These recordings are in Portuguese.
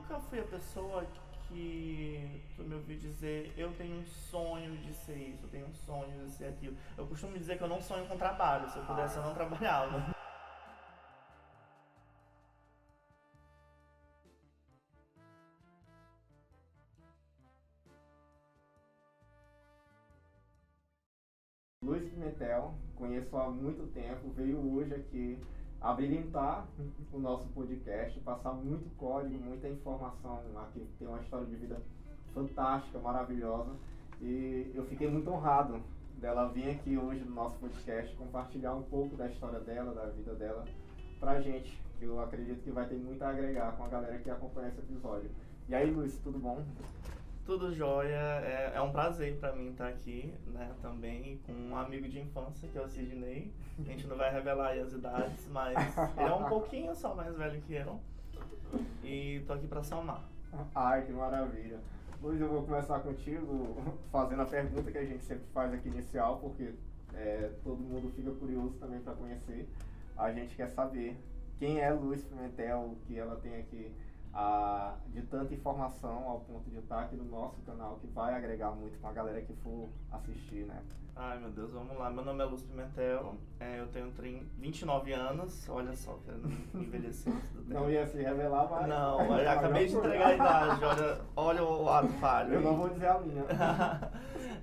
nunca fui a pessoa que tu me ouviu dizer eu tenho um sonho de ser isso, eu tenho um sonho de ser aquilo. Eu costumo dizer que eu não sonho com trabalho, se eu pudesse eu não trabalhava. Luiz Pimentel, conheço há muito tempo, veio hoje aqui abrilhantar o nosso podcast, passar muito código, muita informação aqui, tem uma história de vida fantástica, maravilhosa, e eu fiquei muito honrado dela vir aqui hoje no nosso podcast compartilhar um pouco da história dela, da vida dela, pra gente, que eu acredito que vai ter muito a agregar com a galera que acompanha esse episódio. E aí, Luiz, tudo bom? Tudo jóia, é um prazer pra mim estar aqui, né, também com um amigo de infância, que é o Sidney. A gente não vai revelar aí as idades, mas ele é um pouquinho só mais velho que eu. E tô aqui pra somar. Ai, que maravilha. Luiz, eu vou começar contigo fazendo a pergunta que a gente sempre faz aqui inicial, porque todo mundo fica curioso também para conhecer. A gente quer saber quem é Luiz Pimentel, o que ela tem aqui de tanta informação ao ponto de estar aqui no nosso canal, que vai agregar muito com a galera que for assistir, né? Ai meu Deus, vamos lá. Meu nome é Luz Pimentel, eu tenho 29 anos, olha só, querendo envelhecer antes do tempo. Não ia se revelar, mas... Não, eu acabei de entregar a idade, olha o ato falho. Eu não vou dizer a minha.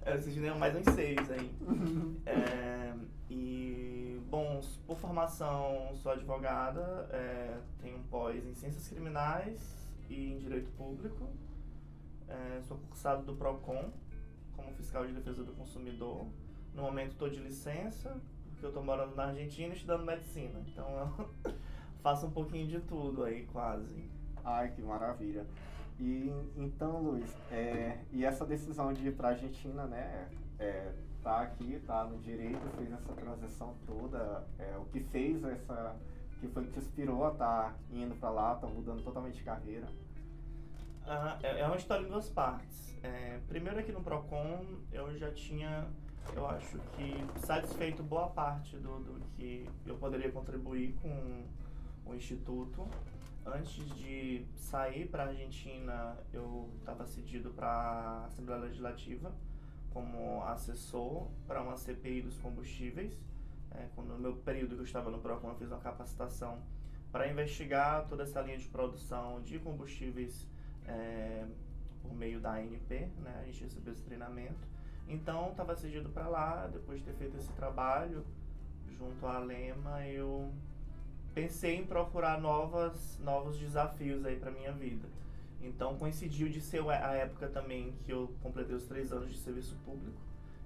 Esse Sidney é mais uns 6 aí. Bom, por formação sou advogada, tenho um pós em Ciências Criminais e em Direito Público. Sou cursado do PROCON como fiscal de defesa do consumidor. No momento estou de licença, porque eu estou morando na Argentina e estudando medicina. Então eu faço um pouquinho de tudo aí, quase. Ai, que maravilha. E então, Luiz, e essa decisão de ir para a Argentina, né? Tá aqui, tá no direito, fez essa transição toda, o que fez que foi que te inspirou a estar indo para lá, tá mudando totalmente de carreira? É uma história em duas partes. Primeiro aqui no PROCON eu já tinha, eu acho que satisfeito boa parte do que eu poderia contribuir com o Instituto. Antes de sair para a Argentina, eu estava cedido para a Assembleia Legislativa como assessor para uma CPI dos combustíveis. No meu período que eu estava no PROCON, eu fiz uma capacitação para investigar toda essa linha de produção de combustíveis por meio da ANP, né? A gente recebeu esse treinamento. Então, estava cedido para lá. Depois de ter feito esse trabalho junto à Lema, eu pensei em procurar novos desafios aí para minha vida. Então coincidiu de ser a época também que eu completei os 3 anos de serviço público.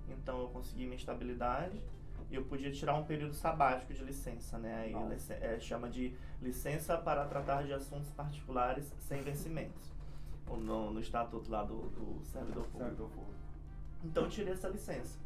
Então eu consegui minha estabilidade e eu podia tirar um período sabático de licença, né? Aí chama de licença para tratar de assuntos particulares sem vencimentos, no estatuto lá do servidor público. Então eu tirei essa licença.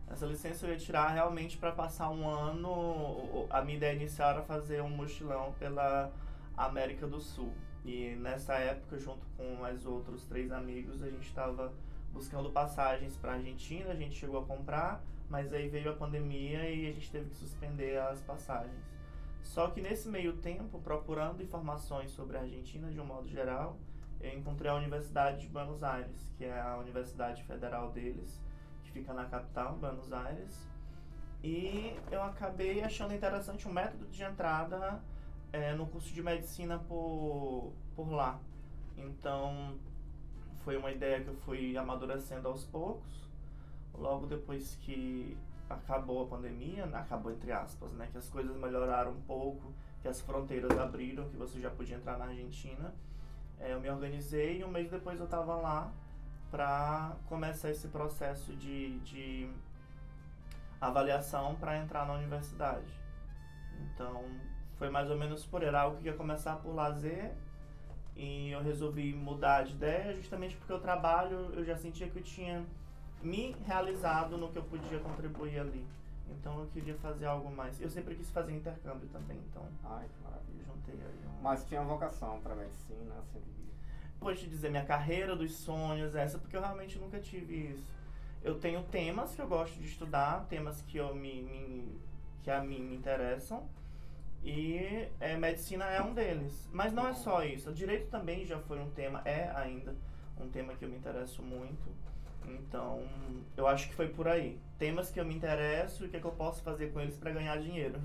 Essa licença eu ia tirar realmente para passar um ano. A minha ideia inicial era fazer um mochilão pela América do Sul. E nessa época, junto com mais outros 3 amigos, a gente estava buscando passagens para a Argentina. A gente chegou a comprar, mas aí veio a pandemia e a gente teve que suspender as passagens. Só que nesse meio tempo, procurando informações sobre a Argentina de um modo geral, eu encontrei a Universidade de Buenos Aires, que é a universidade federal deles, que fica na capital, Buenos Aires, e eu acabei achando interessante o método de entrada no curso de medicina por lá. Então, foi uma ideia que eu fui amadurecendo aos poucos. Logo depois que acabou a pandemia, acabou entre aspas, né, que as coisas melhoraram um pouco, que as fronteiras abriram, que você já podia entrar na Argentina, eu me organizei e um mês depois eu estava lá para começar esse processo de avaliação para entrar na universidade. Então, foi mais ou menos por aí, algo que ia começar por lazer, e eu resolvi mudar de ideia justamente porque o trabalho eu já sentia que eu tinha me realizado no que eu podia contribuir ali. Então eu queria fazer algo mais. Eu sempre quis fazer intercâmbio também, então. Ai, que maravilha. Juntei aí Mas tinha vocação para medicina, sempre. Vou te dizer, minha carreira dos sonhos, essa, porque eu realmente nunca tive isso. Eu tenho temas que eu gosto de estudar, temas que a mim me interessam, E medicina é um deles. Mas não é só isso. Direito também já foi um tema, é ainda um tema que eu me interesso muito. Então, eu acho que foi por aí. Temas que eu me interesso e o que, é que eu posso fazer com eles para ganhar dinheiro.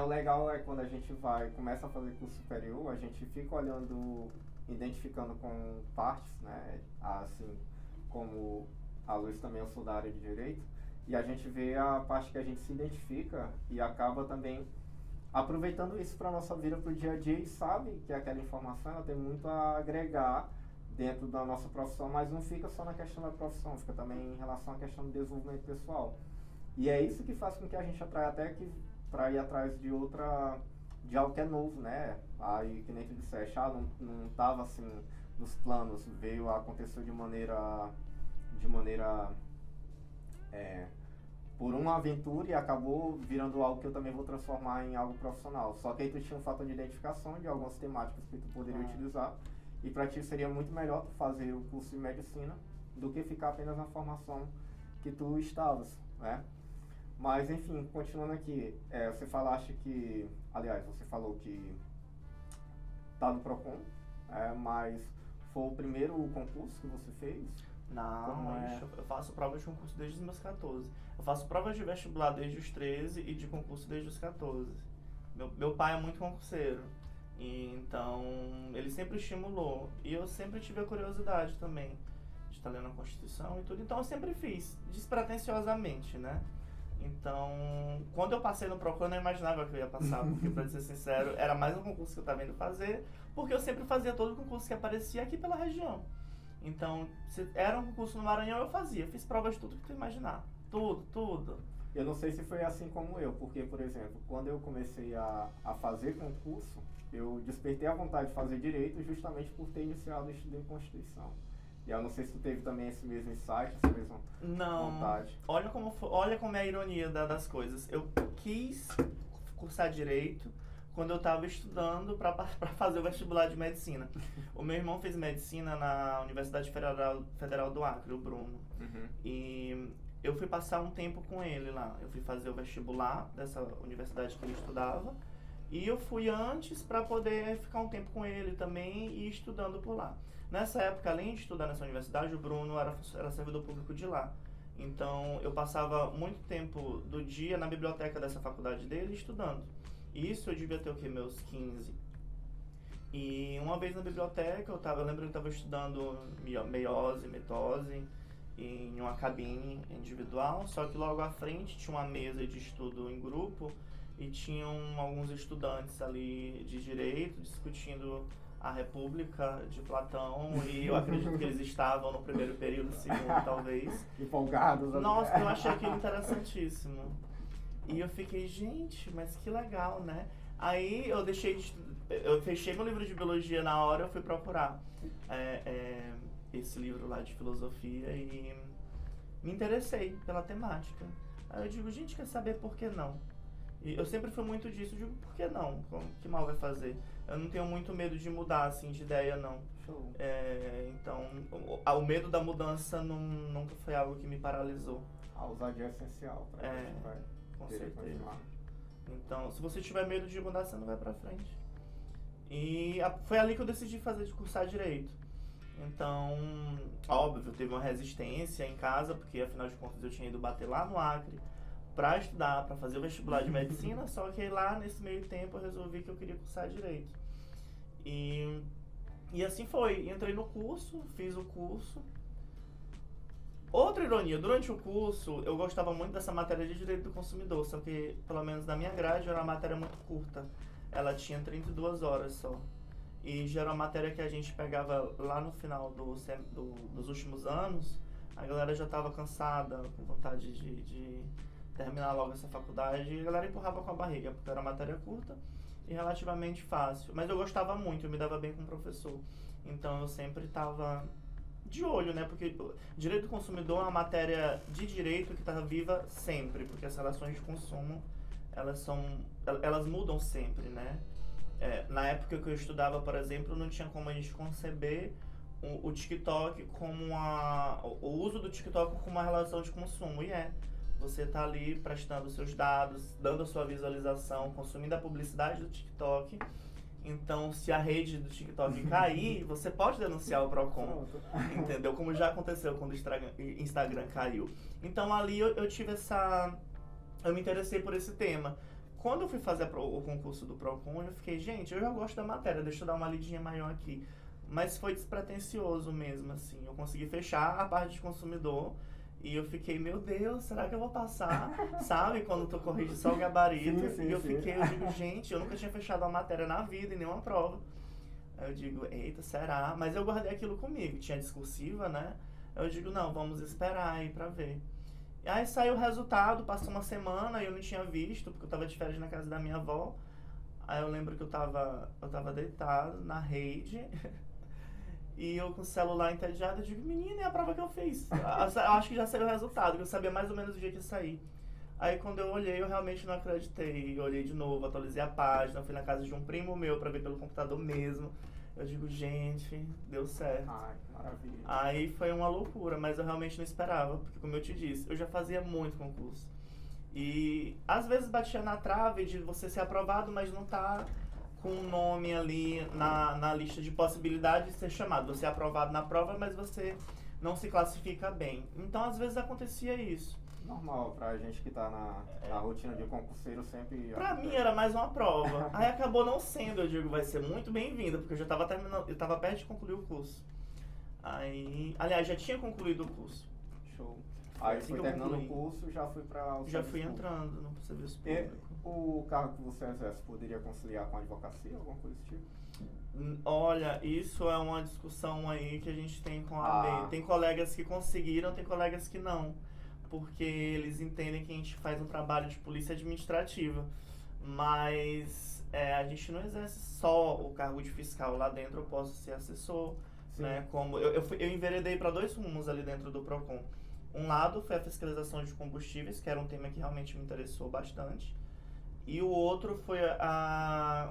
O legal é quando a gente começa a fazer curso superior, a gente fica olhando, identificando com partes, né? Assim como a Luz também, eu sou da área de Direito, e a gente vê a parte que a gente se identifica e acaba também aproveitando isso para a nossa vida, para o dia a dia, e sabe que aquela informação ela tem muito a agregar dentro da nossa profissão, mas não fica só na questão da profissão, fica também em relação à questão do desenvolvimento pessoal. E é isso que faz com que a gente atraia até que para ir atrás de algo que é novo, né? Aí que nem tu disseste, não estava assim nos planos, veio a acontecer de maneira por uma aventura e acabou virando algo que eu também vou transformar em algo profissional. Só que aí tu tinha um fator de identificação de algumas temáticas que tu poderia utilizar. E para ti seria muito melhor tu fazer o curso de medicina do que ficar apenas na formação que tu estavas, né? Mas, enfim, continuando aqui, você falou que tá no Procon, mas foi o primeiro concurso que você fez? Não, eu faço provas de concurso desde os meus 14. Eu faço provas de vestibular desde os 13 e de concurso desde os 14. Meu pai é muito concurseiro. Então, ele sempre estimulou. E eu sempre tive a curiosidade também de estar lendo a Constituição e tudo. Então, eu sempre fiz, despretensiosamente, né? Então, quando eu passei no Procon, eu não imaginava que eu ia passar. Porque, pra ser sincero, era mais um concurso que eu estava indo fazer. Porque eu sempre fazia todo concurso que aparecia aqui pela região. Então, se era um concurso no Maranhão, eu fazia. Fiz provas de tudo que tu imaginar. Tudo. Eu não sei se foi assim como eu. Porque, por exemplo, quando eu comecei a fazer concurso, eu despertei a vontade de fazer direito justamente por ter iniciado o estudo em Constituição. E eu não sei se tu teve também esse mesmo insight, essa mesma vontade. Olha como é a ironia das coisas. Eu quis cursar direito quando eu estava estudando para fazer o vestibular de medicina. O meu irmão fez medicina na Universidade Federal do Acre, o Bruno. Uhum. E eu fui passar um tempo com ele lá. Eu fui fazer o vestibular dessa universidade que ele estudava. E eu fui antes para poder ficar um tempo com ele também e ir estudando por lá. Nessa época, além de estudar nessa universidade, o Bruno era servidor público de lá. Então, eu passava muito tempo do dia na biblioteca dessa faculdade dele estudando. Isso eu devia ter meus 15. E uma vez na biblioteca, eu lembro que eu estava estudando meiose, mitose, em uma cabine individual, só que logo à frente tinha uma mesa de estudo em grupo e tinham alguns estudantes ali de direito discutindo a República de Platão, e eu acredito que eles estavam no primeiro período, segundo talvez. Empolgados. Nossa, eu achei aquilo interessantíssimo. E eu fiquei, gente, mas que legal, né? Aí eu fechei meu livro de biologia na hora, eu fui procurar esse livro lá de filosofia e me interessei pela temática. Aí eu digo, gente, quer saber por que não? E eu sempre fui muito disso, eu digo, por que não? Que mal vai fazer? Eu não tenho muito medo de mudar, assim, de ideia, não. Show. Então, o medo da mudança nunca foi algo que me paralisou. A ousadia é essencial para a gente vai com querer certeza. continuar. Então, se você tiver medo de mudar, você não vai pra frente. E foi ali que eu decidi cursar Direito. Então, óbvio, teve uma resistência em casa, porque afinal de contas eu tinha ido bater lá no Acre para estudar, para fazer o vestibular de medicina, só que lá nesse meio tempo eu resolvi que eu queria cursar Direito. E assim foi, entrei no curso, fiz o curso. Outra ironia, durante o curso eu gostava muito dessa matéria de Direito do Consumidor, só que pelo menos na minha grade era uma matéria muito curta, ela tinha 32 horas só. E já era uma matéria que a gente pegava lá no final dos últimos anos, a galera já estava cansada, com vontade de terminar logo essa faculdade, e a galera empurrava com a barriga, porque era uma matéria curta e relativamente fácil. Mas eu gostava muito, eu me dava bem com o professor. Então eu sempre estava de olho, né? Porque Direito do Consumidor é uma matéria de direito que está viva sempre, porque as relações de consumo, elas mudam sempre, né? Na época que eu estudava, por exemplo, não tinha como a gente conceber o TikTok como o uso do TikTok como uma relação de consumo, e você tá ali prestando os seus dados, dando a sua visualização, consumindo a publicidade do TikTok. Então, se a rede do TikTok cair, você pode denunciar o Procon, entendeu? Como já aconteceu quando o Instagram caiu. Então, ali eu tive eu me interessei por esse tema. Quando eu fui fazer o concurso do Procon, eu fiquei, gente, eu já gosto da matéria, deixa eu dar uma lidinha maior aqui. Mas foi despretensioso mesmo, assim. Eu consegui fechar a parte de consumidor e eu fiquei, meu Deus, será que eu vou passar? Sabe, quando tu corrige só o gabarito. Sim, e eu sim. fiquei, eu digo, gente, eu nunca tinha fechado uma matéria na vida, em nenhuma prova. Aí eu digo, eita, será? Mas eu guardei aquilo comigo, tinha discursiva, né? Eu digo, não, vamos esperar aí pra ver. E aí saiu o resultado, passou uma semana e eu não tinha visto, porque eu tava de férias na casa da minha avó. Aí eu lembro que eu tava deitado na rede e eu com o celular entediado, eu digo, menina, é a prova que eu fiz. Eu acho que já saiu o resultado, que eu sabia mais ou menos o dia que ia sair. Aí quando eu olhei, eu realmente não acreditei. Eu olhei de novo, atualizei a página, fui na casa de um primo meu pra ver pelo computador mesmo. Eu digo, gente, deu certo. Ai, que maravilha. Aí foi uma loucura, mas eu realmente não esperava, porque como eu te disse, eu já fazia muito concurso. E às vezes batia na trave de você ser aprovado, mas não tá com o nome ali na lista de possibilidades de ser chamado. Você é aprovado na prova, mas você não se classifica bem. Então às vezes acontecia isso. Normal, pra gente que tá na rotina de concurseiro sempre... Pra mim era mais uma prova. Aí acabou não sendo, eu digo, vai ser muito bem-vinda, porque eu já tava terminando, eu tava perto de concluir o curso. Aí, aliás, já tinha concluído o curso. Show. Aí assim foi que eu terminando o concluí. curso, já fui para o Já serviço fui público. entrando no serviço E público. o cargo que você exerce poderia conciliar com a advocacia, alguma coisa desse tipo? Olha, isso é uma discussão aí que a gente tem com a Ah. AB. Tem colegas que conseguiram, tem colegas que não. Porque eles entendem que a gente faz um trabalho de polícia administrativa. Mas a gente não exerce só o cargo de fiscal. Lá dentro eu posso ser assessor, Sim. né? Como eu enveredei para 2 rumos ali dentro do Procon. Um lado foi a fiscalização de combustíveis, que era um tema que realmente me interessou bastante. E o outro foi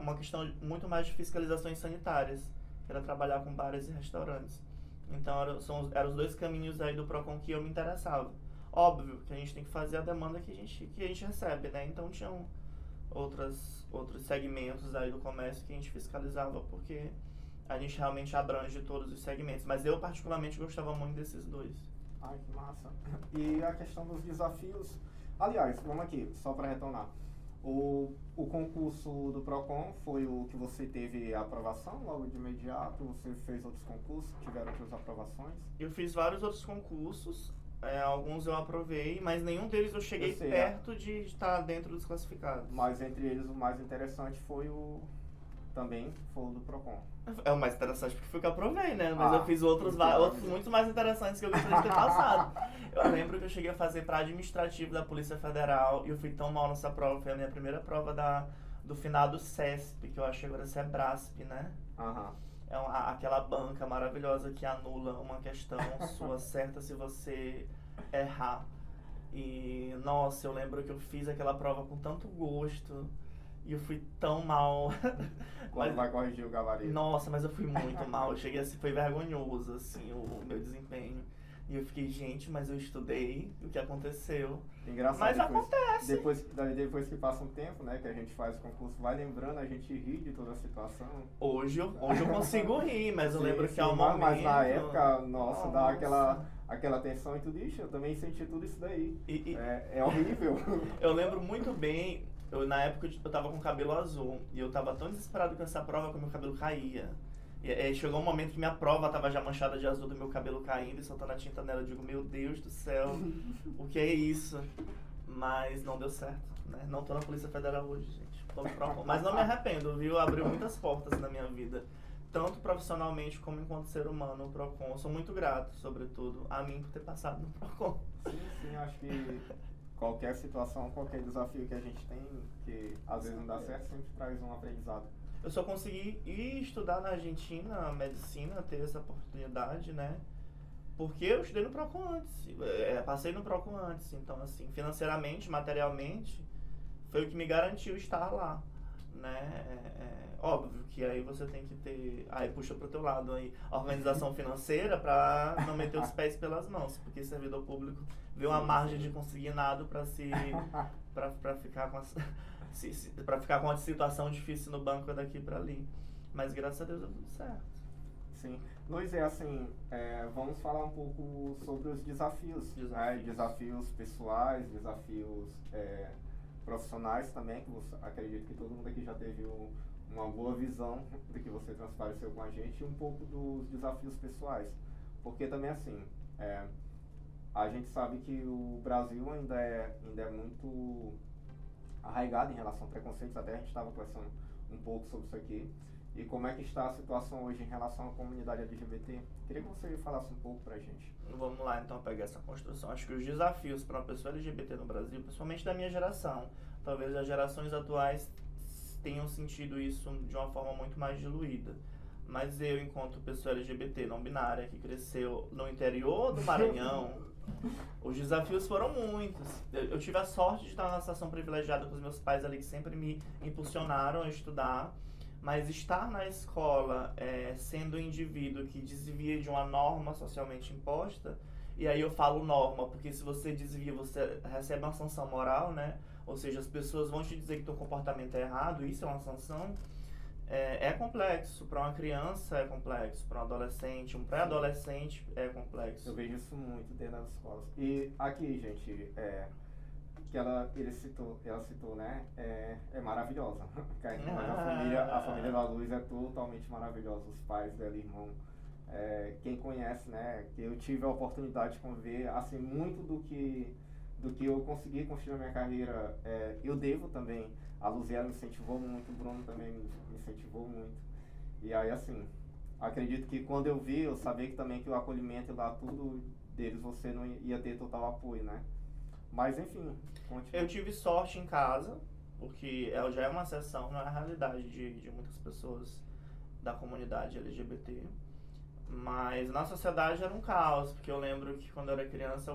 uma questão muito mais de fiscalizações sanitárias, que era trabalhar com bares e restaurantes. Então eram os 2 caminhos aí do Procon que eu me interessava. Óbvio que a gente tem que fazer a demanda que a gente recebe, né? Então tinham outros segmentos aí do comércio que a gente fiscalizava, porque a gente realmente abrange todos os segmentos. Mas eu particularmente gostava muito desses 2. Ai, que massa. E a questão dos desafios... Aliás, vamos aqui, só para retornar. O concurso do Procon foi o que você teve a aprovação logo de imediato? Você fez outros concursos, tiveram outras aprovações? Eu fiz vários outros concursos, alguns eu aprovei, mas nenhum deles eu cheguei Eu sei, perto de estar dentro dos classificados. Mas entre eles o mais interessante foi o do Procon. É o mais interessante porque foi o que eu aprovei, né? Mas Ah, eu fiz outros então, muito mais interessantes que eu gostaria de ter passado. Eu lembro que eu cheguei a fazer para administrativo da Polícia Federal e eu fui tão mal nessa prova. Foi a minha primeira prova do finado CESP, que eu acho que agora é Brasp, né? Aham. É aquela banca maravilhosa que anula uma questão sua certa se você errar. E, nossa, eu lembro que eu fiz aquela prova com tanto gosto e eu fui tão mal. Quando vai corrigir o gabarito. Nossa, mas eu fui muito mal. Eu cheguei assim, foi vergonhoso, assim, o meu desempenho. E eu fiquei, gente, mas eu estudei, o que aconteceu? Engraçado. Mas acontece. Depois que passa um tempo, né, que a gente faz o concurso, vai lembrando, a gente ri de toda a situação. Hoje eu consigo rir, mas eu lembro que há um momento... Mas na época, nossa, dá aquela tensão e tudo isso. Eu também senti tudo isso daí. É horrível. Eu lembro muito bem, na época eu tava com cabelo azul e eu tava tão desesperado com essa prova que o meu cabelo caía. E chegou um momento que minha prova tava já manchada de azul do meu cabelo caindo e soltando a tinta nela. Eu digo, meu Deus do céu, o que é isso? Mas não deu certo, né? Não tô na Polícia Federal hoje, gente. Mas não me arrependo, viu? Abriu muitas portas na minha vida. Tanto profissionalmente como enquanto ser humano, o Procon. Eu sou muito grato, sobretudo, a mim por ter passado no Procon. Sim, acho que qualquer situação, qualquer desafio que a gente tem, que às vezes não dá certo, sempre traz um aprendizado. Eu só consegui ir estudar na Argentina, medicina, ter essa oportunidade, né? Porque eu estudei no Procon antes, passei no Procon antes. Então, assim, financeiramente, materialmente, foi o que me garantiu estar lá, né? Óbvio que aí você tem que ter, aí puxa pro teu lado aí, a organização financeira para não meter os pés pelas mãos, porque servidor público vê uma margem de consignado para ficar com para ficar com uma situação difícil no banco daqui para ali. Mas graças a Deus deu tudo certo. Sim. Luiz, assim, vamos falar um pouco sobre os desafios. Né? Desafios pessoais, desafios profissionais também, que você, acredito que todo mundo aqui já teve uma boa visão do que você transpareceu com a gente, e um pouco dos desafios pessoais. Porque também, assim, a gente sabe que o Brasil ainda é muito arraigado em relação a preconceitos, até a gente estava conversando um pouco sobre isso aqui. E como é que está a situação hoje em relação à comunidade LGBT? Queria que você falasse um pouco pra gente. Vamos lá, então, pegar essa construção. Acho que os desafios para uma pessoa LGBT no Brasil, principalmente da minha geração, talvez as gerações atuais tenham sentido isso de uma forma muito mais diluída. Mas eu, enquanto pessoa LGBT não binária, que cresceu no interior do Maranhão, os desafios foram muitos. Eu tive a sorte de estar numa situação privilegiada com os meus pais ali, que sempre me impulsionaram a estudar. Mas estar na escola sendo um indivíduo que desvia de uma norma socialmente imposta, e aí eu falo norma, porque se você desvia, você recebe uma sanção moral, né? Ou seja, as pessoas vão te dizer que teu comportamento é errado, isso é uma sanção. É complexo. Para uma criança é complexo, para um adolescente, um pré-adolescente é complexo. Eu vejo isso muito dentro das escolas. E aqui, gente, que ela citou, né, é maravilhosa. A família da Luz é totalmente maravilhosa, os pais dela, irmão. Quem conhece, né, que eu tive a oportunidade de conviver, assim, muito do que eu consegui construir na minha carreira, eu devo também. A Luziela me incentivou muito, o Bruno também me incentivou muito. E aí, assim, acredito que quando eu vi, eu sabia que também que o acolhimento lá, tudo deles, você não ia ter total apoio, né? Mas, enfim, continua. Eu tive sorte em casa, porque já é uma exceção, não é a realidade de muitas pessoas da comunidade LGBT. Mas na sociedade era um caos, porque eu lembro que quando eu era criança,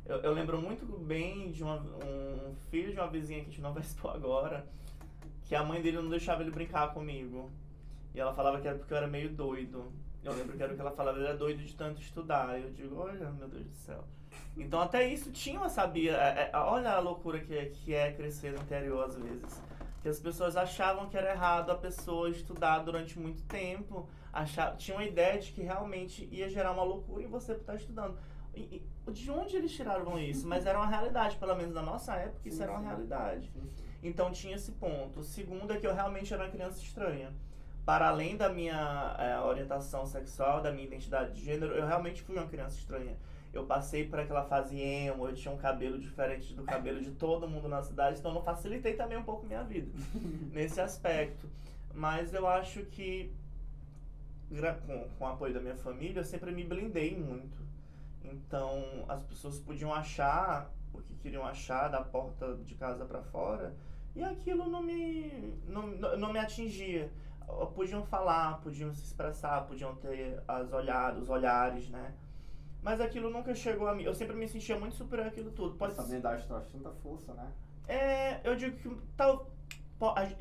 eu lembro muito bem de um filho de uma vizinha que a gente não vai expor agora, que a mãe dele não deixava ele brincar comigo. E ela falava que era porque eu era meio doido. Eu lembro que era o que ela falava, ele era doido de tanto estudar. Eu digo, olha, meu Deus do céu. Então até isso tinha, sabia? Olha a loucura que é crescer no interior às vezes. Que as pessoas achavam que era errado a pessoa estudar durante muito tempo. Tinha uma ideia de que realmente ia gerar uma loucura em você por estar estudando. De onde eles tiraram isso? Mas era uma realidade, pelo menos na nossa época, isso era uma realidade. Então tinha esse ponto. O segundo é que eu realmente era uma criança estranha. Para além da minha orientação sexual, da minha identidade de gênero, eu realmente fui uma criança estranha. Eu passei por aquela fase emo, eu tinha um cabelo diferente do cabelo de todo mundo na cidade, então eu não facilitei também um pouco minha vida nesse aspecto. Mas eu acho que, com o apoio da minha família, eu sempre me blindei muito. Então, as pessoas podiam achar o que queriam achar da porta de casa para fora, e aquilo não me atingia. Podiam falar, podiam se expressar, podiam ter os olhares, né? Mas aquilo nunca chegou a mim. Eu sempre me sentia muito superior àquilo tudo. Essa habilidade traz tanta força, né? Eu digo que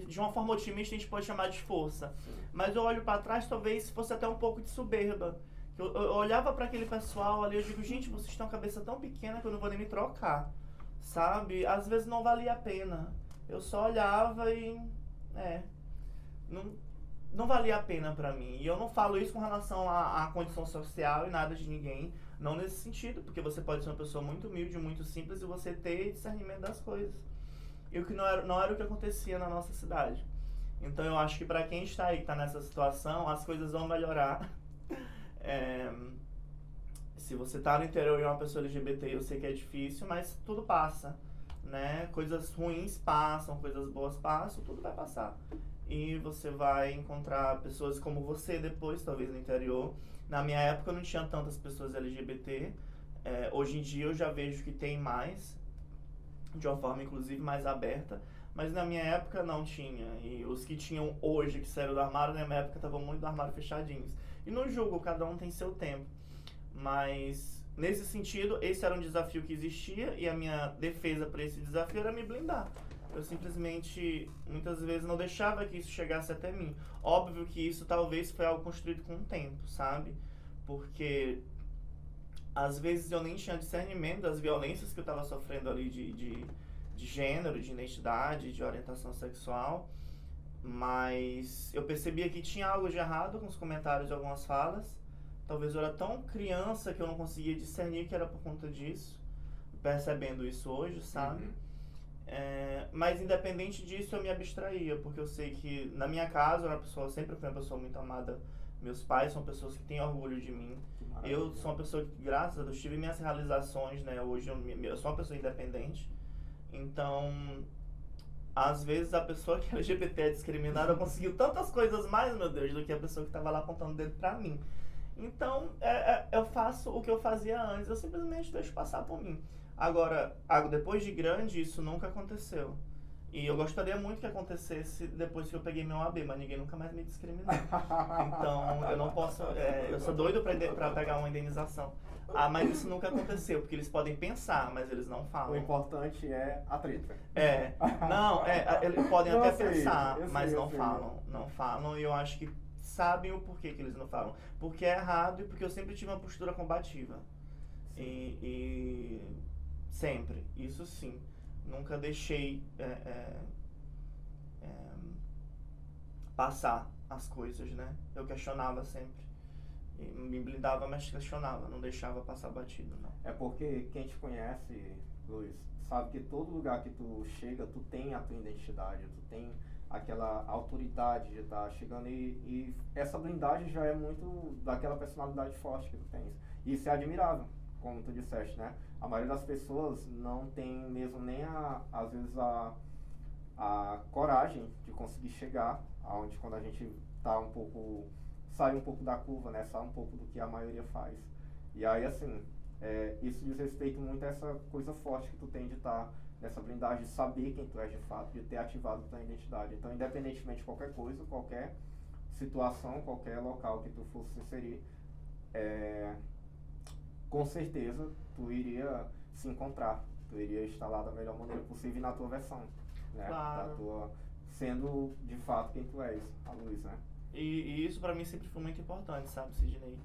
de uma forma otimista a gente pode chamar de força. Sim. Mas eu olho para trás, talvez fosse até um pouco de soberba. Eu olhava para aquele pessoal ali, eu digo, gente, vocês têm uma cabeça tão pequena que eu não vou nem me trocar, sabe? Às vezes não valia a pena. Eu só olhava e... Não valia a pena pra mim. E eu não falo isso com relação à condição social e nada de ninguém. Não nesse sentido, porque você pode ser uma pessoa muito humilde, muito simples e você ter discernimento das coisas. E o que não era o que acontecia na nossa cidade. Então eu acho que pra quem está aí, que tá nessa situação, as coisas vão melhorar. Se você tá no interior e é uma pessoa LGBT, eu sei que é difícil, mas tudo passa, né? Coisas ruins passam, coisas boas passam, tudo vai passar. E você vai encontrar pessoas como você depois, talvez no interior. Na minha época não tinha tantas pessoas LGBT. Hoje em dia eu já vejo que tem mais, de uma forma inclusive mais aberta. Mas na minha época não tinha. E os que tinham hoje, que saíram do armário, na minha época estavam muito do armário fechadinhos. E não julgo, cada um tem seu tempo. Mas nesse sentido, esse era um desafio que existia. E a minha defesa para esse desafio era me blindar. eu simplesmente, muitas vezes, não deixava que isso chegasse até mim. Óbvio que isso talvez foi algo construído com o tempo, sabe? Porque às vezes eu nem tinha discernimento das violências que eu estava sofrendo ali de gênero, de identidade, de orientação sexual, mas eu percebia que tinha algo de errado com os comentários de algumas falas. Talvez eu era tão criança que eu não conseguia discernir que era por conta disso, percebendo isso hoje, sabe? Mas independente disso eu me abstraía, porque eu sei que na minha casa eu sempre fui uma pessoa muito amada. Meus pais são pessoas que têm orgulho de mim. Eu sou uma pessoa que, graças a Deus, tive minhas realizações, né? Hoje eu sou uma pessoa independente. Então, às vezes a pessoa que é LGBT é discriminada conseguiu tantas coisas mais, meu Deus, do que a pessoa que estava lá apontando o dedo pra mim. Então, eu faço o que eu fazia antes, eu simplesmente deixo passar por mim. Agora, depois de grande, isso nunca aconteceu. E eu gostaria muito que acontecesse depois que eu peguei meu AB, mas ninguém nunca mais me discriminou. Então, eu não posso... eu sou doido pra pegar uma indenização. Mas isso nunca aconteceu, porque eles podem pensar, mas eles não falam. O importante é a treta. Eles podem até pensar, mas não falam. Não falam, e eu acho que sabem o porquê que eles não falam. Porque é errado e porque eu sempre tive uma postura combativa. E sempre, isso sim. Nunca deixei passar as coisas, né? Eu questionava sempre. E me blindava, mas questionava, não deixava passar batido, não. É porque quem te conhece, Luiz, sabe que todo lugar que tu chega, tu tem a tua identidade, tu tem aquela autoridade de estar chegando e essa blindagem já é muito daquela personalidade forte que tu tens. E isso é admirável, como tu disseste, né? A maioria das pessoas não tem mesmo nem às vezes a coragem de conseguir chegar aonde quando a gente tá sai um pouco da curva, né? Sai um pouco do que a maioria faz. E aí, assim, isso diz respeito muito a essa coisa forte que tu tem de estar nessa blindagem, de saber quem tu és de fato, de ter ativado tua identidade. Então, independentemente de qualquer coisa, qualquer situação, qualquer local que tu fosse se inserir, com certeza tu iria se encontrar, tu iria estar lá da melhor maneira possível na tua versão, né? Claro. Sendo de fato quem tu és, a Luiz, né? E isso pra mim sempre foi muito importante, sabe, Sidney?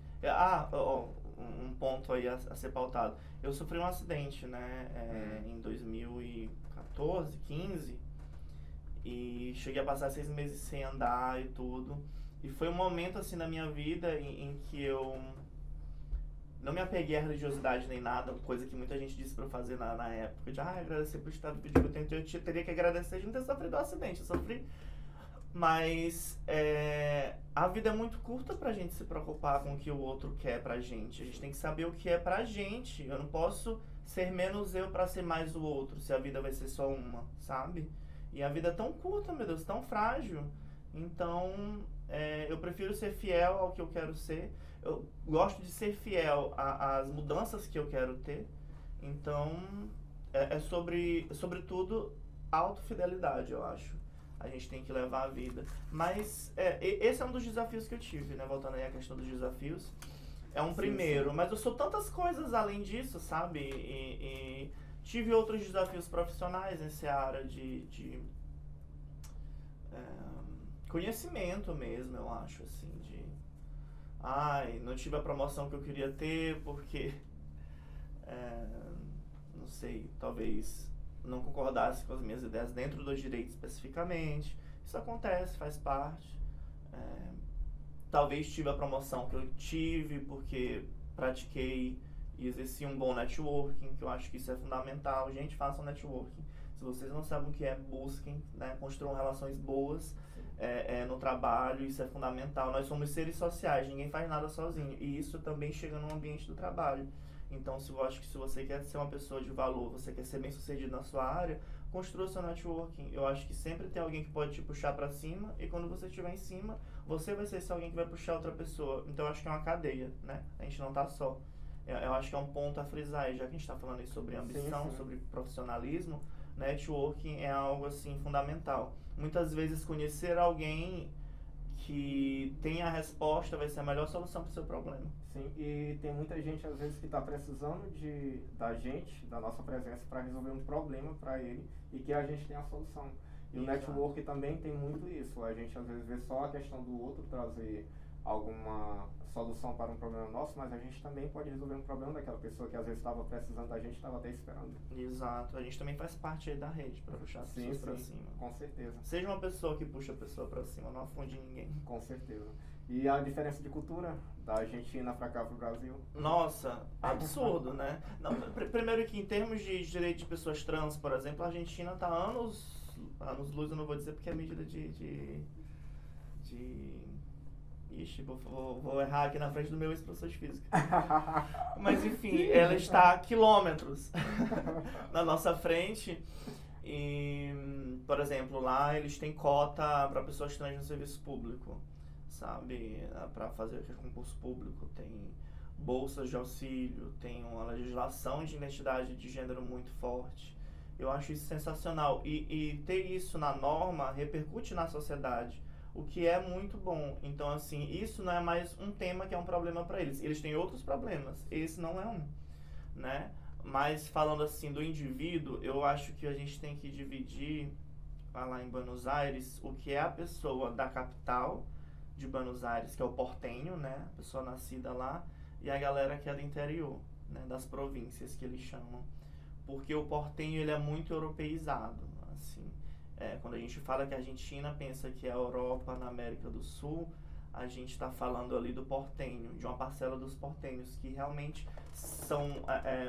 Um ponto aí a ser pautado. Eu sofri um acidente, né, em 2014, 15, e cheguei a passar 6 meses sem andar e tudo. E foi um momento, assim, na minha vida em que eu não me apeguei à religiosidade nem nada, coisa que muita gente disse pra eu fazer na época, de agradecer por estar pedindo, eu teria que agradecer de não ter sofrido um acidente, eu sofri. Mas a vida é muito curta pra gente se preocupar com o que o outro quer pra gente. A gente tem que saber o que é pra gente. Eu não posso ser menos eu pra ser mais o outro, se a vida vai ser só uma, sabe? E a vida é tão curta, meu Deus, tão frágil. Então, eu prefiro ser fiel ao que eu quero ser. Eu gosto de ser fiel às mudanças que eu quero ter. Então, sobretudo, autofidelidade, eu acho. A gente tem que levar a vida. Mas esse é um dos desafios que eu tive, né? Voltando aí à questão dos desafios. É um primeiro, mas eu sou tantas coisas além disso, sabe? E tive outros desafios profissionais nessa área de conhecimento mesmo, eu acho, assim, não tive a promoção que eu queria ter porque, não sei, talvez não concordasse com as minhas ideias dentro do direito especificamente. Isso acontece, faz parte. Talvez tive a promoção que eu tive porque pratiquei e exerci um bom networking, que eu acho que isso é fundamental. Gente, façam networking. Se vocês não sabem o que é, busquem, né? Construam relações boas no trabalho, isso é fundamental. Nós somos seres sociais, ninguém faz nada sozinho. E isso também chega no ambiente do trabalho. Então, eu acho que se você quer ser uma pessoa de valor, você quer ser bem sucedido na sua área, construa seu networking. Eu acho que sempre tem alguém que pode te puxar pra cima, e quando você estiver em cima, você vai ser esse alguém que vai puxar outra pessoa. Então, eu acho que é uma cadeia, né? A gente não tá só. Eu acho que é um ponto a frisar aí, já que a gente tá falando aí sobre ambição, sobre profissionalismo, networking é algo, assim, fundamental. Muitas vezes, conhecer alguém que tem a resposta vai ser a melhor solução para o seu problema. Sim, e tem muita gente às vezes que está precisando da gente, da nossa presença, para resolver um problema para ele e que a gente tem a solução. E o network também tem muito isso. A gente às vezes vê só a questão do outro trazer alguma solução para um problema nosso, mas a gente também pode resolver um problema daquela pessoa que às vezes estava precisando da gente, estava até esperando. Exato. A gente também faz parte aí da rede para puxar as pessoas para cima. Com certeza. Seja uma pessoa que puxa a pessoa para cima, não afunde ninguém. Com certeza. E a diferença de cultura da Argentina para cá, para o Brasil? Nossa, absurdo, né? Não, primeiro que em termos de direito de pessoas trans, por exemplo, a Argentina está anos luz, eu não vou dizer porque é medida de Ixi, vou errar aqui na frente do meu ex-professor de física. Mas enfim, ela está a quilômetros na nossa frente. E, por exemplo, lá eles têm cota para pessoas trans no serviço público, sabe? Para fazer concurso público, tem bolsas de auxílio, tem uma legislação de identidade de gênero muito forte. Eu acho isso sensacional. E ter isso na norma repercute na sociedade, o que é muito bom. Então, assim, isso não é mais um tema que é um problema para eles. Eles têm outros problemas, esse não é um, né? Mas falando assim do indivíduo, eu acho que a gente tem que dividir lá em Buenos Aires o que é a pessoa da capital de Buenos Aires, que é o portenho, né? A pessoa nascida lá, e a galera que é do interior, né? Das províncias que eles chamam. Porque o portenho, ele é muito europeizado, assim. Quando a gente fala que a Argentina pensa que é a Europa na América do Sul, a gente está falando ali do portenho, de uma parcela dos portenhos, que realmente são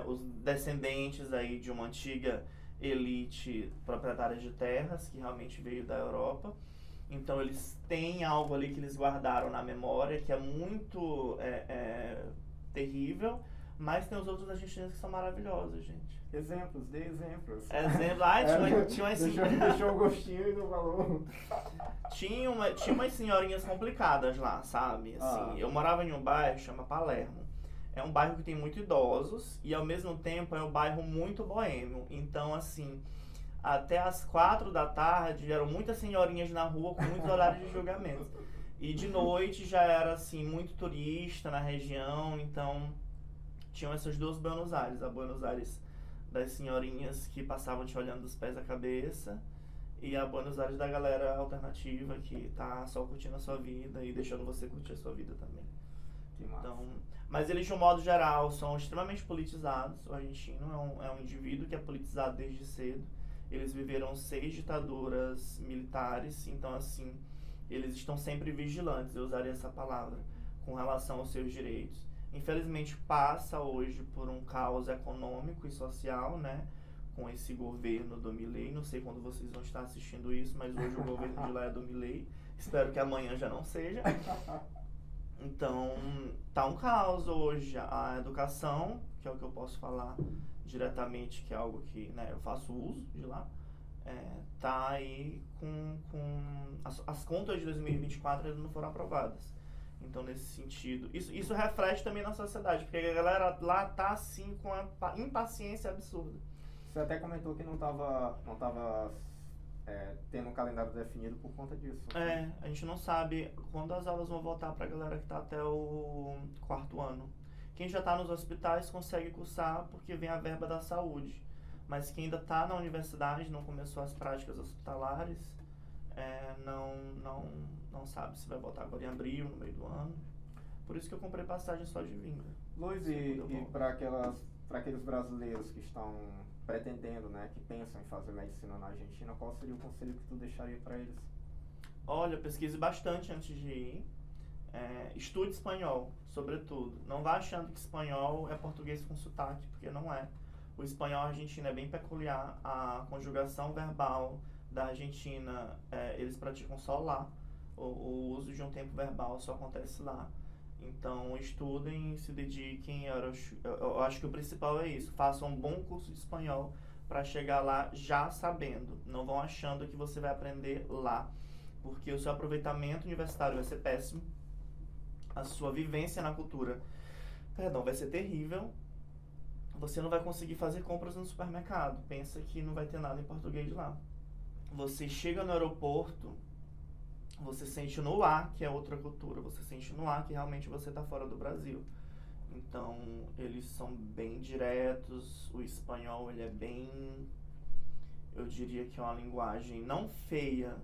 os descendentes aí de uma antiga elite proprietária de terras, que realmente veio da Europa. Então eles têm algo ali que eles guardaram na memória, que é muito terrível, mas tem os outros argentinos que são maravilhosos, gente. Exemplos, dê exemplos. Exemplo, tinha umas deixou um gostinho e não falou. Tinha umas senhorinhas complicadas lá, sabe? Assim, eu morava em um bairro que chama Palermo. É um bairro que tem muito idosos e ao mesmo tempo é um bairro muito boêmio. Então, assim, até as 4 da tarde eram muitas senhorinhas na rua com muitos horários de julgamento. E de noite já era, assim, muito turista na região, então tinham essas duas Buenos Aires. A Buenos Aires das senhorinhas que passavam te olhando dos pés à cabeça e a Buenos Aires da galera alternativa que tá só curtindo a sua vida e deixando você curtir a sua vida também. Então, mas eles de um modo geral são extremamente politizados. O argentino é um indivíduo que é politizado desde cedo. Eles viveram 6 ditaduras militares, então assim, eles estão sempre vigilantes, eu usaria essa palavra, com relação aos seus direitos. Infelizmente passa hoje por um caos econômico e social, né? Com esse governo do Milei. Não sei quando vocês vão estar assistindo isso, mas hoje o governo de lá é do Milei. Espero que amanhã já não seja. Então, tá um caos hoje. A educação, que é o que eu posso falar diretamente, que é algo que, né, eu faço uso de lá, tá aí com as contas de 2024 ainda não foram aprovadas. Então, nesse sentido, isso reflete também na sociedade, porque a galera lá tá assim com a impaciência absurda. Você até comentou que não tava tendo um calendário definido por conta disso. A gente não sabe quando as aulas vão voltar pra galera que tá até o 4º ano. Quem já tá nos hospitais consegue cursar porque vem a verba da saúde. Mas quem ainda tá na universidade, não começou as práticas hospitalares, não sabe se vai voltar agora em abril, no meio do ano. Por isso que eu comprei passagem só de vinda. Luiz, e para aqueles brasileiros que estão pretendendo, né, que pensam em fazer medicina na Argentina, qual seria o conselho que tu deixaria para eles? Olha, pesquise bastante antes de ir. Estude espanhol, sobretudo. Não vá achando que espanhol é português com sotaque, porque não é. O espanhol argentino é bem peculiar. A conjugação verbal da Argentina, eles praticam só lá. O uso de um tempo verbal só acontece lá. Então, estudem, se dediquem. Eu acho que o principal é isso. Façam um bom curso de espanhol para chegar lá já sabendo. Não vão achando que você vai aprender lá, porque o seu aproveitamento universitário vai ser péssimo. A sua vivência na cultura, vai ser terrível. Você não vai conseguir fazer compras no supermercado. Pensa que não vai ter nada em português lá. Você chega no aeroporto, você sente no ar que é outra cultura, você sente no ar que realmente você está fora do Brasil. Então, eles são bem diretos, o espanhol ele é bem, eu diria que é uma linguagem não feia,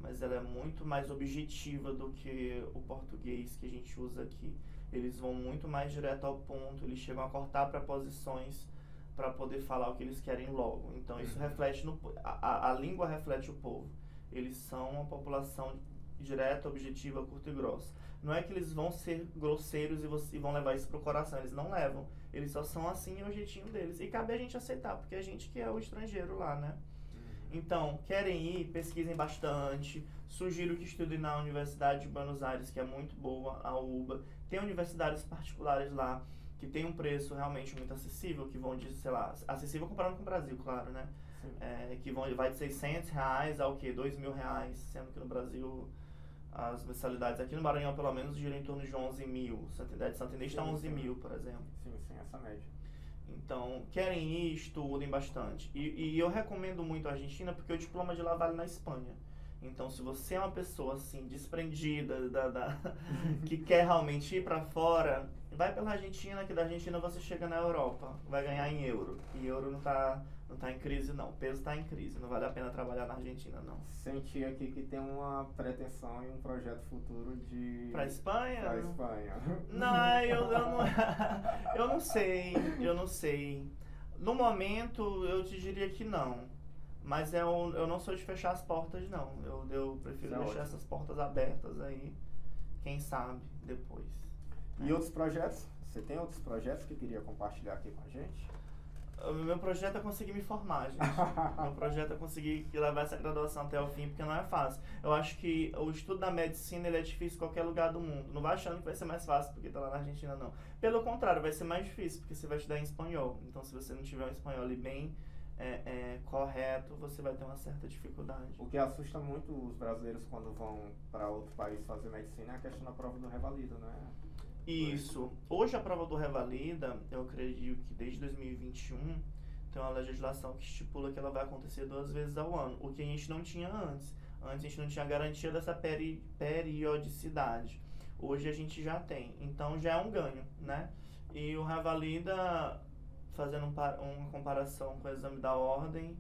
mas ela é muito mais objetiva do que o português que a gente usa aqui. Eles vão muito mais direto ao ponto, eles chegam a cortar preposições para poder falar o que eles querem logo. Então isso reflete a língua reflete o povo. Eles são uma população direta, objetiva, curta e grossa. Não é que eles vão ser grosseiros e vão levar isso pro coração, eles não levam. Eles só são assim, é o jeitinho deles. E cabe a gente aceitar, porque a gente que é o estrangeiro lá, né? Então, querem ir, pesquisem bastante. Sugiro que estudem na Universidade de Buenos Aires, que é muito boa, a UBA. Tem universidades particulares lá, que tem um preço realmente muito acessível, que vão de, sei lá, acessível comparando com o Brasil, claro, né? Vai de R$600 ao quê? R$2.000, sendo que no Brasil as mensalidades aqui no Maranhão, pelo menos, giram em torno de 11 mil. Santa Inês está 11 mil, por exemplo. Sim, essa média. Então, querem ir, estudem bastante. E eu recomendo muito a Argentina porque o diploma de lá vale na Espanha. Então, se você é uma pessoa assim, desprendida, que quer realmente ir para fora, vai pela Argentina, que da Argentina você chega na Europa, vai ganhar em euro. E euro não tá em crise, não. O peso está em crise, não vale a pena trabalhar na Argentina, não. Senti aqui que tem uma pretensão e um projeto futuro de... Pra Espanha? Pra Espanha. Não, eu não sei. No momento, eu te diria que não. Mas eu não sou de fechar as portas, não. Eu prefiro deixar essas portas abertas aí, quem sabe, depois. E outros projetos? Você tem outros projetos que queria compartilhar aqui com a gente? O meu projeto é conseguir me formar, gente. Meu projeto é conseguir levar essa graduação até o fim, porque não é fácil. Eu acho que o estudo da medicina ele é difícil em qualquer lugar do mundo. Não vai achando que vai ser mais fácil porque tá lá na Argentina, não. Pelo contrário, vai ser mais difícil, porque você vai estudar em espanhol. Então, se você não tiver um espanhol ali bem correto, você vai ter uma certa dificuldade. O que assusta muito os brasileiros quando vão para outro país fazer medicina é a questão da prova do Revalida, né? Isso. Hoje a prova do Revalida, eu acredito que desde 2021 tem uma legislação que estipula que ela vai acontecer 2 vezes ao ano, o que a gente não tinha antes. Antes a gente não tinha garantia dessa periodicidade. Hoje a gente já tem, então já é um ganho, né? E o Revalida, fazendo uma comparação com o exame da ordem,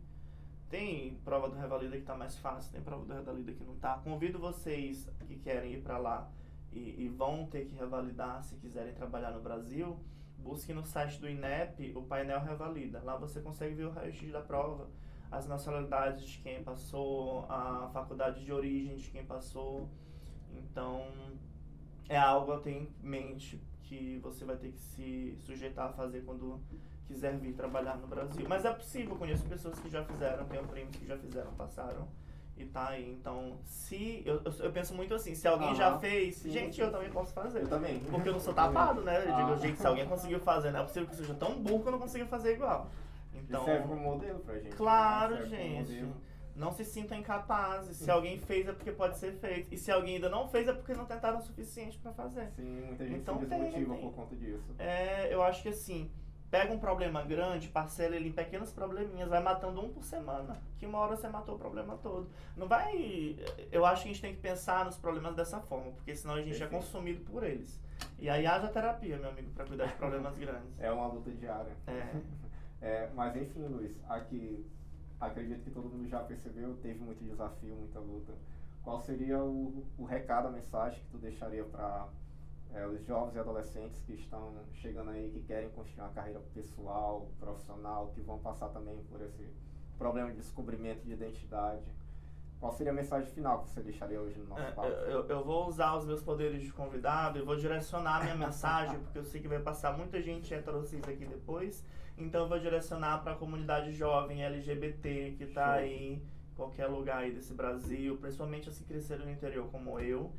tem prova do Revalida que está mais fácil, tem prova do Revalida que não está. Convido vocês que querem ir para lá e vão ter que revalidar se quiserem trabalhar no Brasil, busquem no site do INEP o painel Revalida. Lá você consegue ver o raio-x da prova, as nacionalidades de quem passou, a faculdade de origem de quem passou. Então, é algo a ter em mente que você vai ter que se sujeitar a fazer quando quiser vir trabalhar no Brasil. Mas é possível, conheço pessoas que já fizeram, tenho primos que já fizeram, passaram e tá aí. Então, se eu penso muito assim, se alguém já fez, sim, gente, sim. Eu também posso fazer. Eu também. Porque eu não sou tapado, né? Eu digo, gente, se alguém conseguiu fazer, não é possível que eu seja tão burro que eu não consiga fazer igual. Então, serve como modelo pra gente. Claro, né? gente. Não se sintam incapazes. Se alguém fez é porque pode ser feito. E se alguém ainda não fez é porque não tentaram o suficiente pra fazer. Sim, muita gente Então, se desmotiva por conta disso. Eu acho que assim, pega um problema grande, parcela ele em pequenos probleminhas, vai matando um por semana, que uma hora você matou o problema todo. Não vai... Eu acho que a gente tem que pensar nos problemas dessa forma, porque senão a gente é consumido por eles. E aí haja terapia, meu amigo, pra cuidar de problemas grandes. É uma luta diária. Mas enfim, Luiz, aqui acredito que todo mundo já percebeu, teve muito desafio, muita luta. Qual seria o recado, a mensagem que tu deixaria para os jovens e adolescentes que estão chegando aí, que querem construir uma carreira pessoal, profissional, que vão passar também por esse problema de descobrimento de identidade? Qual seria a mensagem final que você deixaria hoje no nosso papo? Eu vou usar os meus poderes de convidado e vou direcionar a minha mensagem, porque eu sei que vai passar muita gente heterossexual aqui depois, então eu vou direcionar para a comunidade jovem LGBT que está aí em qualquer lugar aí desse Brasil, principalmente assim cresceram no interior como eu.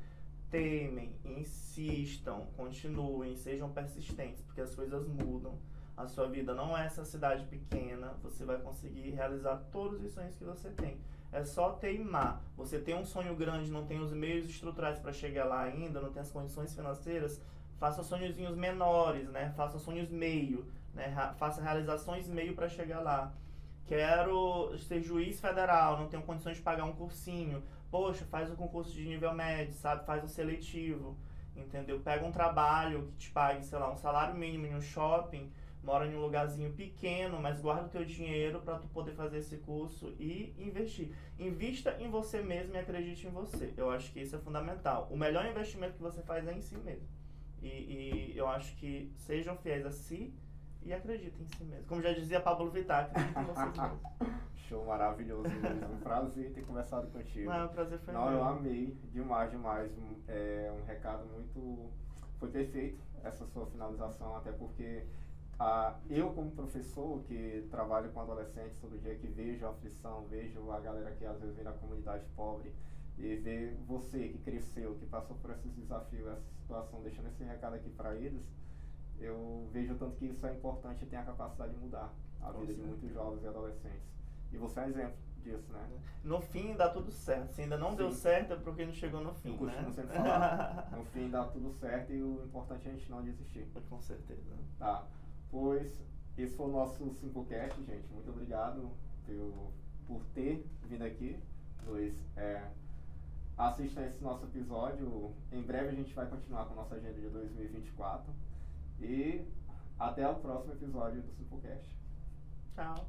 Temem, insistam, continuem, sejam persistentes, porque as coisas mudam. A sua vida não é essa cidade pequena, você vai conseguir realizar todos os sonhos que você tem. É só teimar. Você tem um sonho grande, não tem os meios estruturais para chegar lá ainda, não tem as condições financeiras, faça sonhozinhos menores, né? Faça sonhos meio, né? Faça realizações meio para chegar lá. Quero ser juiz federal, não tenho condições de pagar um cursinho. poxa, faz um concurso de nível médio, sabe? Faz um seletivo, entendeu? Pega um trabalho que te pague, sei lá, um salário mínimo em um shopping, mora em um lugarzinho pequeno, mas guarda o teu dinheiro para tu poder fazer esse curso e investir. Invista em você mesmo e acredite em você. Eu acho que isso é fundamental. O melhor investimento que você faz é em si mesmo. E eu acho que sejam fiéis a si e acreditem em si mesmo. Como já dizia Pablo Vittar, acreditem em vocês mesmos. Show, maravilhoso mesmo. Um prazer ter conversado contigo. Não, o prazer foi Não, meu. eu amei demais. É um recado muito... Foi perfeito essa sua finalização, até porque eu, como professor, que trabalho com adolescentes todo dia, que vejo a aflição, vejo a galera que às vezes vem da comunidade pobre, e ver você que cresceu, que passou por esses desafios, essa situação, deixando esse recado aqui para eles, eu vejo tanto que isso é importante e tem a capacidade de mudar a vida de muitos jovens e adolescentes. E você é um exemplo disso, né? No fim dá tudo certo. Se ainda não deu certo é porque não chegou no fim, eu costumo né? sempre falar, no fim dá tudo certo e o importante é a gente não desistir. Com certeza. Tá, pois esse foi o nosso Simplecast, gente. Muito obrigado por ter vindo aqui. Luiz, assistam esse nosso episódio. Em breve a gente vai continuar com a nossa agenda de 2024. E até o próximo episódio do Simplecast. Tchau.